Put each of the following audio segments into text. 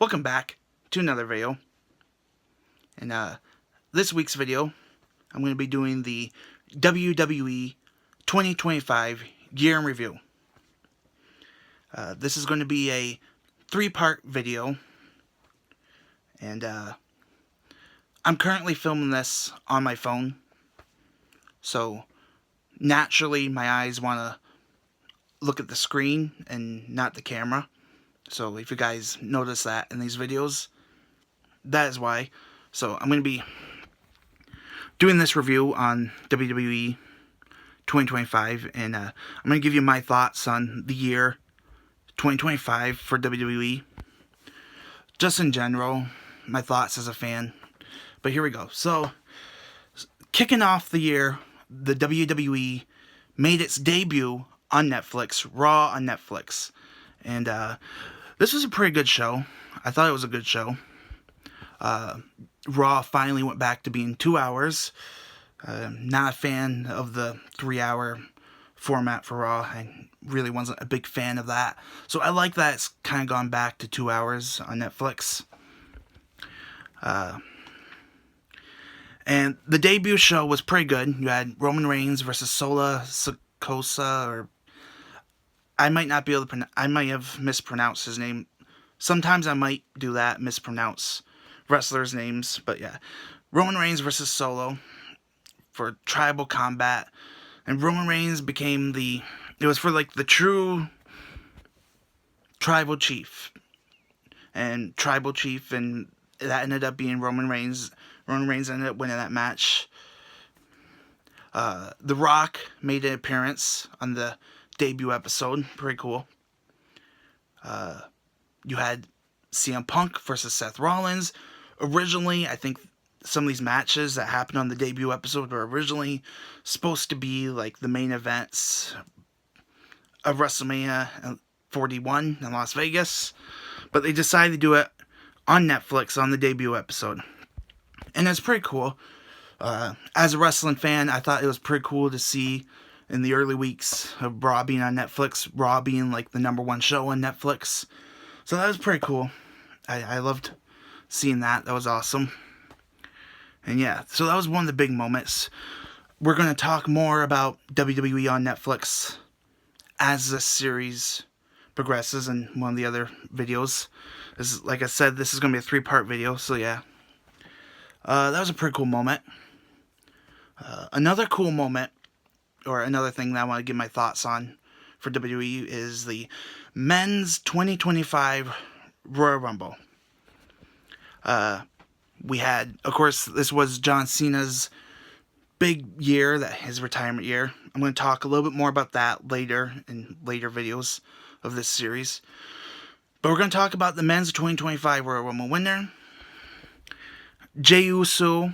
Welcome back to another video. And this week's video, I'm going to be doing the WWE 2025 year in review. This is going to be a 3-part video, and I'm currently filming this on my phone, so naturally my eyes want to look at the screen and not the camera. So if you guys notice that in these videos, that is why. So I'm going to be doing this review on WWE 2025, and I'm going to give you my thoughts on the year 2025 for WWE. Just in general, my thoughts as a fan. But here we go. So, kicking off the year, the WWE made its debut on Netflix, Raw on Netflix. And this was a pretty good show. I thought it was a good show. Raw finally went back to being 2 hours. Not a fan of the 3-hour format for Raw. I really wasn't a big fan of that. So I like that it's kind of gone back to 2 hours on Netflix. And the debut show was pretty good. You had Roman Reigns versus Solo Sikoa, or I might not be able to I might have mispronounced his name. Sometimes I might do that, mispronounce wrestlers' names, but yeah. Roman Reigns versus Solo for tribal combat, and Roman Reigns became it was for like the true tribal chief, and that ended up being Roman Reigns. Roman Reigns ended up winning that match. The Rock made an appearance on the debut episode. Pretty cool. You had CM Punk versus Seth Rollins. Originally, I think some of these matches that happened on the debut episode were originally supposed to be like the main events of WrestleMania 41 in Las Vegas, but they decided to do it on Netflix on the debut episode, and it's pretty cool. As a wrestling fan, I thought it was pretty cool to see in the early weeks of Raw being on Netflix, Raw being like the #1 show on Netflix. So that was pretty cool. I loved seeing that. That was awesome. And yeah, so that was one of the big moments. We're going to talk more about WWE on Netflix as this series progresses in one of the other videos. Like I said, this is going to be a 3-part video, so yeah. That was a pretty cool moment. Another cool moment, or another thing that I want to give my thoughts on for WWE, is the Men's 2025 Royal Rumble. We had, of course, this was John Cena's big year, his retirement year. I'm going to talk a little bit more about that later in later videos of this series. But we're going to talk about the Men's 2025 Royal Rumble winner, Jey Uso,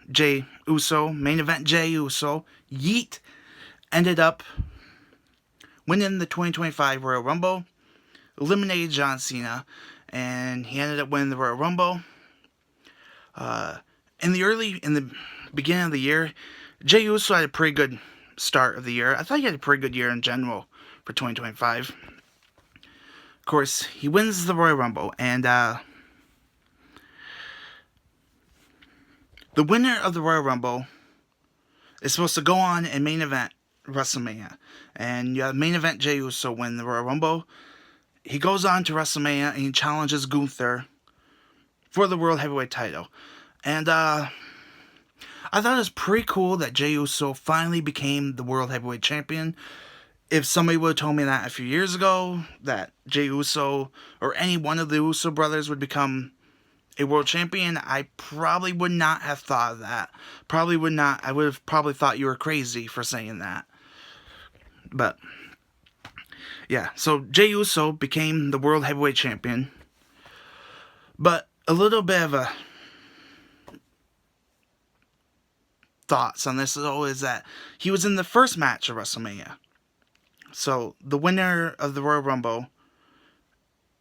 main event Jey Uso, Yeet, ended up winning the 2025 Royal Rumble, eliminated John Cena, and he ended up winning the Royal Rumble. In the beginning of the year, Jey Uso had a pretty good start of the year. I thought he had a pretty good year in general for 2025. Of course, he wins the Royal Rumble, and the winner of the Royal Rumble is supposed to go on and main event WrestleMania. And you have main event Jey Uso win the Royal Rumble. He goes on to WrestleMania and he challenges Gunther for the World Heavyweight title. And I thought it was pretty cool that Jey Uso finally became the World Heavyweight Champion. If somebody would have told me that a few years ago, that Jey Uso or any one of the Uso brothers would become a world champion, I probably would not have thought of that. I would have probably thought you were crazy for saying that. But yeah, so Jey Uso became the World Heavyweight Champion. But a little bit of a thoughts on this though is that he was in the first match of WrestleMania. So the winner of the Royal Rumble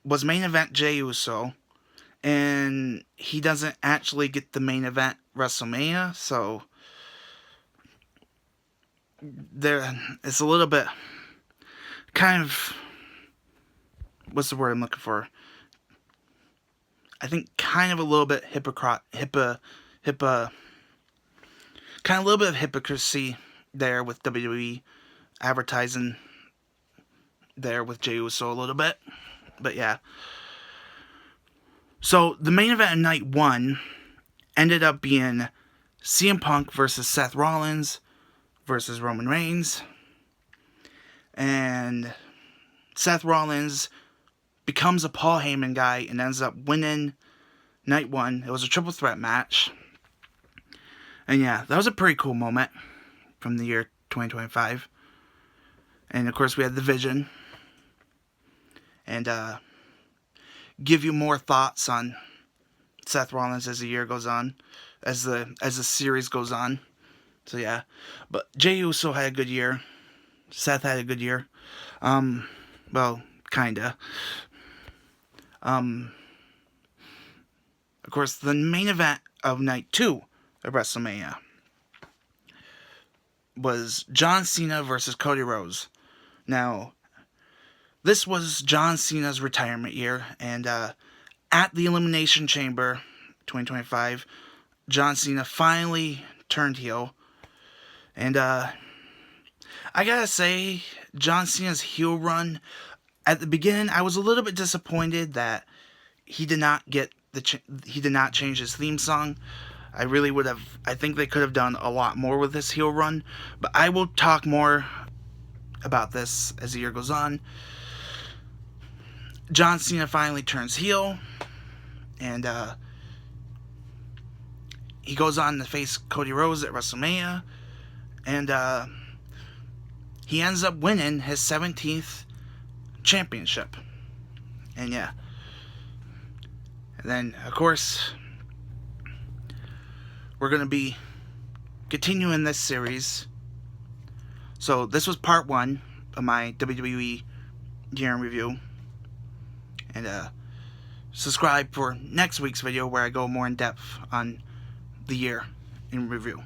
was main event Jey Uso, and he doesn't actually get the main event WrestleMania, so it's a little bit kind of, what's the word I'm looking for? I think kind of a little bit kind of a little bit of hypocrisy there with WWE advertising there with Jey Uso a little bit. But yeah. So the main event of night 1 ended up being CM Punk versus Seth Rollins versus Roman Reigns. And Seth Rollins becomes a Paul Heyman guy and ends up winning night 1. It was a triple threat match. And yeah, that was a pretty cool moment from the year 2025. And of course we had the Vision. And give you more thoughts on Seth Rollins as the year goes on, as the series goes on. So yeah, but Jey Uso had a good year. Seth had a good year. Well, kinda. Of course, the main event of night 2 of WrestleMania was John Cena versus Cody Rhodes. Now, this was John Cena's retirement year, and at the Elimination Chamber 2025, John Cena finally turned heel. And I gotta say, John Cena's heel run, at the beginning, I was a little bit disappointed that he did not change his theme song. I think they could have done a lot more with this heel run, but I will talk more about this as the year goes on. John Cena finally turns heel, and he goes on to face Cody Rhodes at WrestleMania, and he ends up winning his 17th championship. And yeah. And then, of course, we're going to be continuing this series. So this was part 1 of my WWE year in review. And subscribe for next week's video where I go more in depth on the year in review.